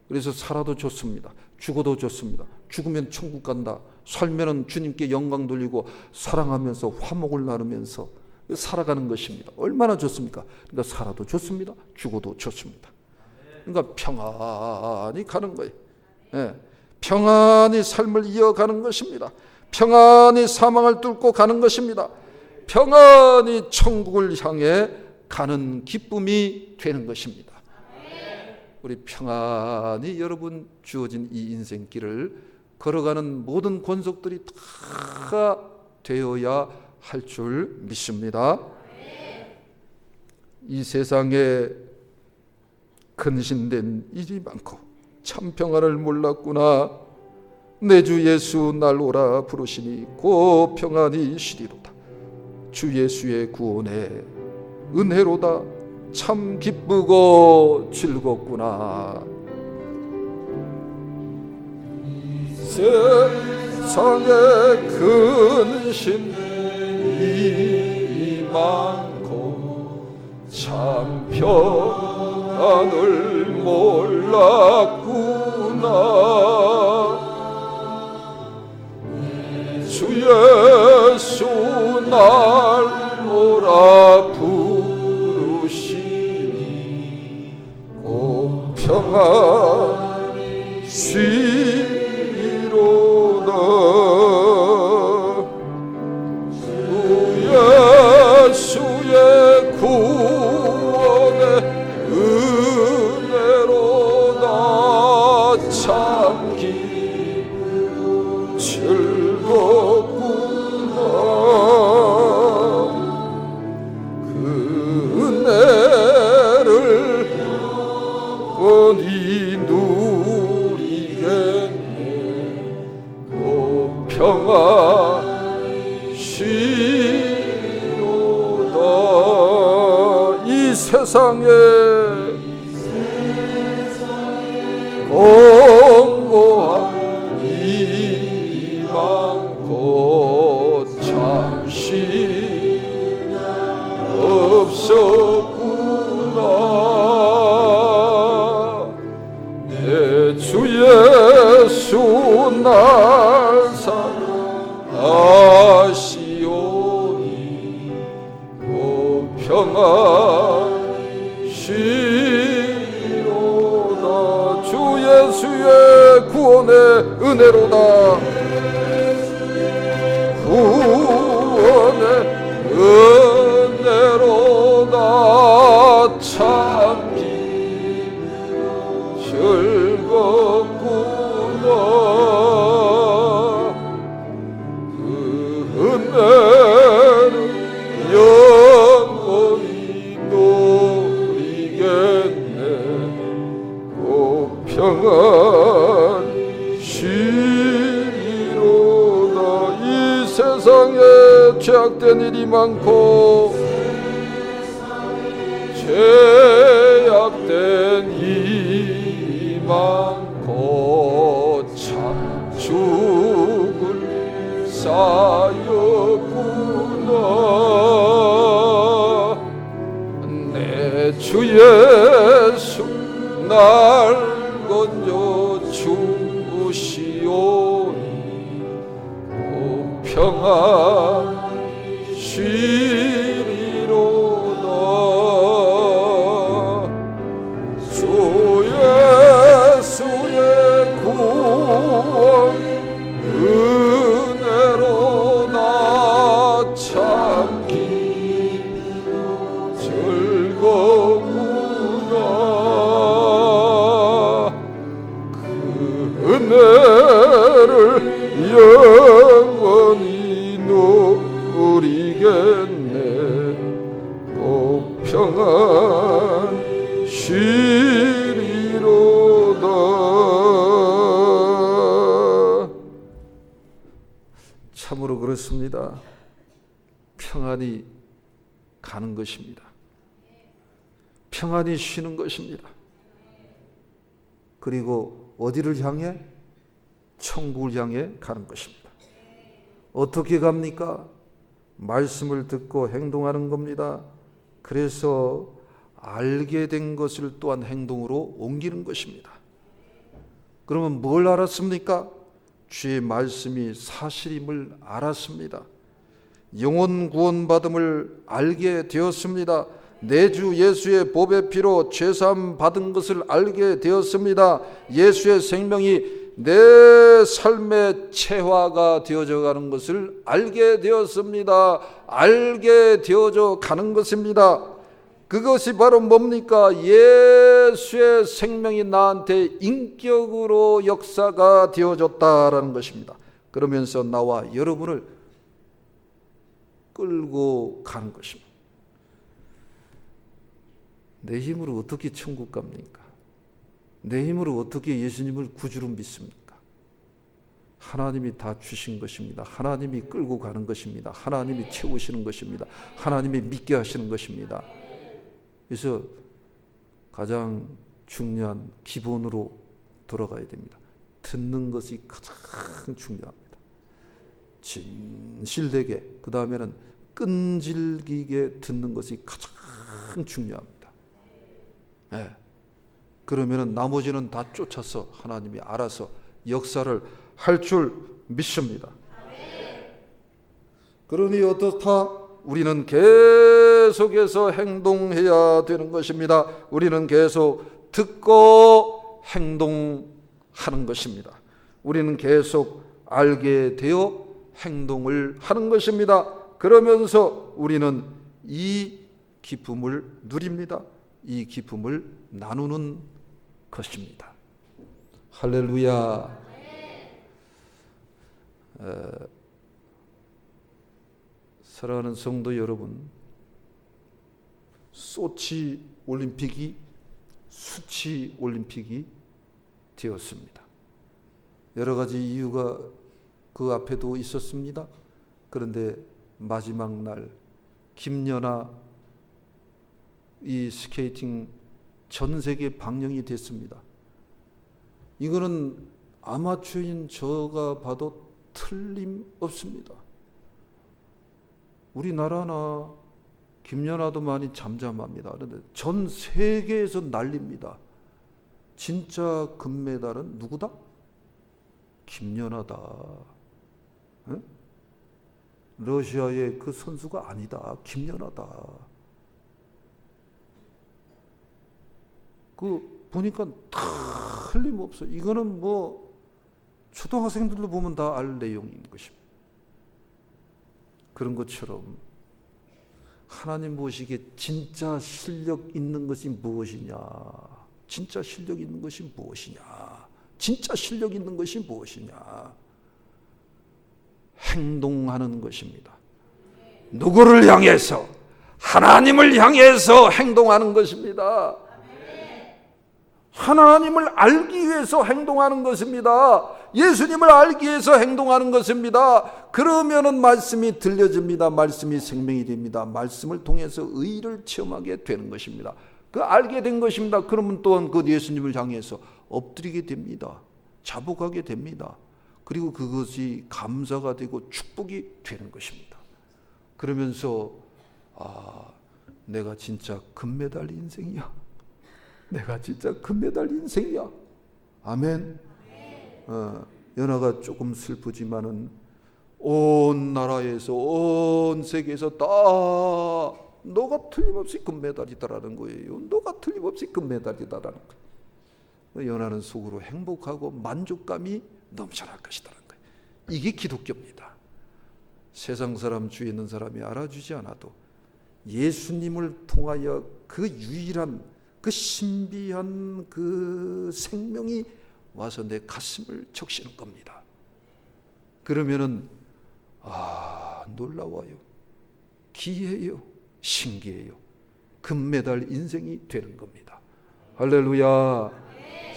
[SPEAKER 1] 그래서 살아도 좋습니다. 죽어도 좋습니다. 죽으면 천국 간다. 살면은 주님께 영광 돌리고 사랑하면서 화목을 나누면서 살아가는 것입니다. 얼마나 좋습니까? 그러니까 살아도 좋습니다. 죽어도 좋습니다. 그러니까 평안히 가는 거예요. 평안히 삶을 이어가는 것입니다. 평안히 사망을 뚫고 가는 것입니다. 평안히 천국을 향해 가는 기쁨이 되는 것입니다. 우리 평안히 여러분 주어진 이 인생길을 걸어가는 모든 권속들이 다 되어야 할 줄 믿습니다. 이 세상에 근신된 일이 많고 참 평안을 몰랐구나. 내 주 예수 날 오라 부르시니 고 평안히 쉬리로다. 주 예수의 구원의 은혜로다. 참 기쁘고 즐겁구나. 세상에 근심이 많고 참 평안을 몰랐구나. 주 예수 날 오라 부르시니 꼭 평안히 쉬리로다. 주 예수의 구원의 은혜로다. 참 기쁘고 즐겁구나. 그 은혜를 영원히 누리겠네. 오 평안히 쉬리로다. 이 세상에 공고한 세상에 죄악된 일이 많고 죄악된 일이 많고 참 죽을 쌓였구나. 내 주 예수 날 건져 주시오니 평안 쉬리로다. 주 예수의 구원 은혜로 나 참기 즐거구나. 그 은혜를 영원히 누리겠네. 꼭 평안 쉬리로다. 참으로 그렇습니다. 평안이 가는 것입니다. 평안히 쉬는 것입니다. 그리고 어디를 향해? 천국을 향해 가는 것입니다. 어떻게 갑니까? 말씀을 듣고 행동하는 겁니다. 그래서 알게 된 것을 또한 행동으로 옮기는 것입니다. 그러면 뭘 알았습니까? 주의 말씀이 사실임을 알았습니다. 영혼 구원받음을 알게 되었습니다. 내 주 예수의 보배 피로 죄사함 받은 것을 알게 되었습니다. 예수의 생명이 내 삶의 체화가 되어져 가는 것을 알게 되었습니다. 알게 되어져 가는 것입니다. 그것이 바로 뭡니까? 예수의 생명이 나한테 인격으로 역사가 되어졌다라는 것입니다. 그러면서 나와 여러분을 끌고 가는 것입니다. 내 힘으로 어떻게 천국 갑니까? 내 힘으로 어떻게 예수님을 구주로 믿습니까? 하나님이 다 주신 것입니다. 하나님이 끌고 가는 것입니다. 하나님이 채우시는 것입니다. 하나님이 믿게 하시는 것입니다. 그래서 가장 중요한 기본으로 돌아가야 됩니다. 듣는 것이 가장 중요합니다. 진실되게, 그 다음에는 끈질기게 듣는 것이 가장 중요합니다. 네. 그러면은 나머지는 다 쫓아서 하나님이 알아서 역사를 할 줄 믿습니다. 그러니 어떻다? 우리는 계속해서 행동해야 되는 것입니다. 우리는 계속 듣고 행동하는 것입니다. 우리는 계속 알게 되어 행동을 하는 것입니다. 그러면서 우리는 이 기쁨을 누립니다. 이 기쁨을 나누는 것입니다. 할렐루야. 사랑하는 성도 여러분, 소치 올림픽이 수치 올림픽이 되었습니다. 여러 가지 이유가 그 앞에도 있었습니다. 그런데 마지막 날 김연아 이 스케이팅 전 세계 방영이 됐습니다. 이거는 아마추어인 저가 봐도 틀림없습니다. 우리나라나 김연아도 많이 잠잠합니다. 그런데 전 세계에서 난립니다. 진짜 금메달은 누구다? 김연아다. 응? 러시아의 그 선수가 아니다. 김연아다. 그 보니까 틀림없어. 이거는 뭐 초등학생들도 보면 다 알 내용인 것입니다. 그런 것처럼 하나님 보시기에 진짜 실력 있는 것이 무엇이냐? 진짜 실력 있는 것이 무엇이냐? 진짜 실력 있는 것이 무엇이냐? 행동하는 것입니다. 누구를 향해서? 하나님을 향해서 행동하는 것입니다. 하나님을 알기 위해서 행동하는 것입니다. 예수님을 알기 위해서 행동하는 것입니다. 그러면은 말씀이 들려집니다. 말씀이 생명이 됩니다. 말씀을 통해서 의를 체험하게 되는 것입니다. 그 알게 된 것입니다. 그러면 또한 그 예수님을 향해서 엎드리게 됩니다. 자복하게 됩니다. 그리고 그것이 감사가 되고 축복이 되는 것입니다. 그러면서 내가 진짜 금메달 인생이야. 내가 진짜 금메달 인생이야. 아멘. 연하가 조금 슬프지만은 온 나라에서 온 세계에서 다 너가 틀림없이 금메달이다라는 거예요. 너가 틀림없이 금메달이다라는 거예요. 연하는 속으로 행복하고 만족감이 넘쳐날 것이다라는 거예요. 이게 기독교입니다. 세상 사람, 주위에 있는 사람이 알아주지 않아도 예수님을 통하여 그 유일한 그 신비한 그 생명이 와서 내 가슴을 적시는 겁니다. 그러면은 놀라워요. 기이해요. 신기해요. 금메달 인생이 되는 겁니다. 할렐루야.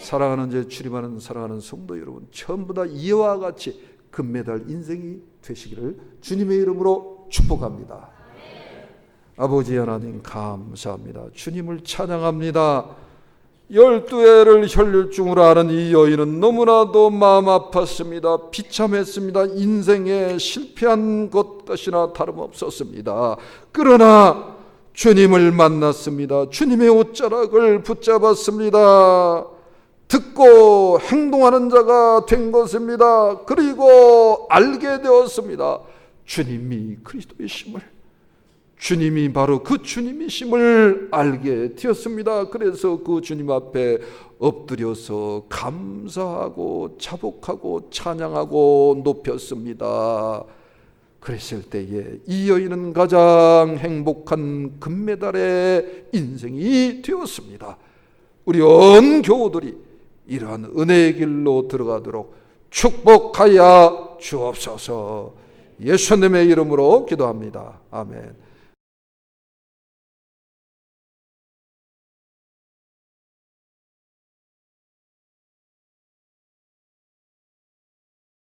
[SPEAKER 1] 사랑하는 제 출입하는 사랑하는 성도 여러분, 전부 다 이와 같이 금메달 인생이 되시기를 주님의 이름으로 축복합니다. 아버지 하나님 감사합니다. 주님을 찬양합니다. 12해를 혈류증으로 앓은 이 여인은 너무나도 마음 아팠습니다. 비참했습니다. 인생에 실패한 것이나 다름없었습니다. 그러나 주님을 만났습니다. 주님의 옷자락을 붙잡았습니다. 듣고 행동하는 자가 된 것입니다. 그리고 알게 되었습니다. 주님이 그리스도이심을, 주님이 바로 그 주님이심을 알게 되었습니다. 그래서 그 주님 앞에 엎드려서 감사하고 자복하고 찬양하고 높였습니다. 그랬을 때에 이 여인은 가장 행복한 금메달의 인생이 되었습니다. 우리 온 교우들이 이러한 은혜의 길로 들어가도록 축복하여 주옵소서. 예수님의 이름으로 기도합니다. 아멘.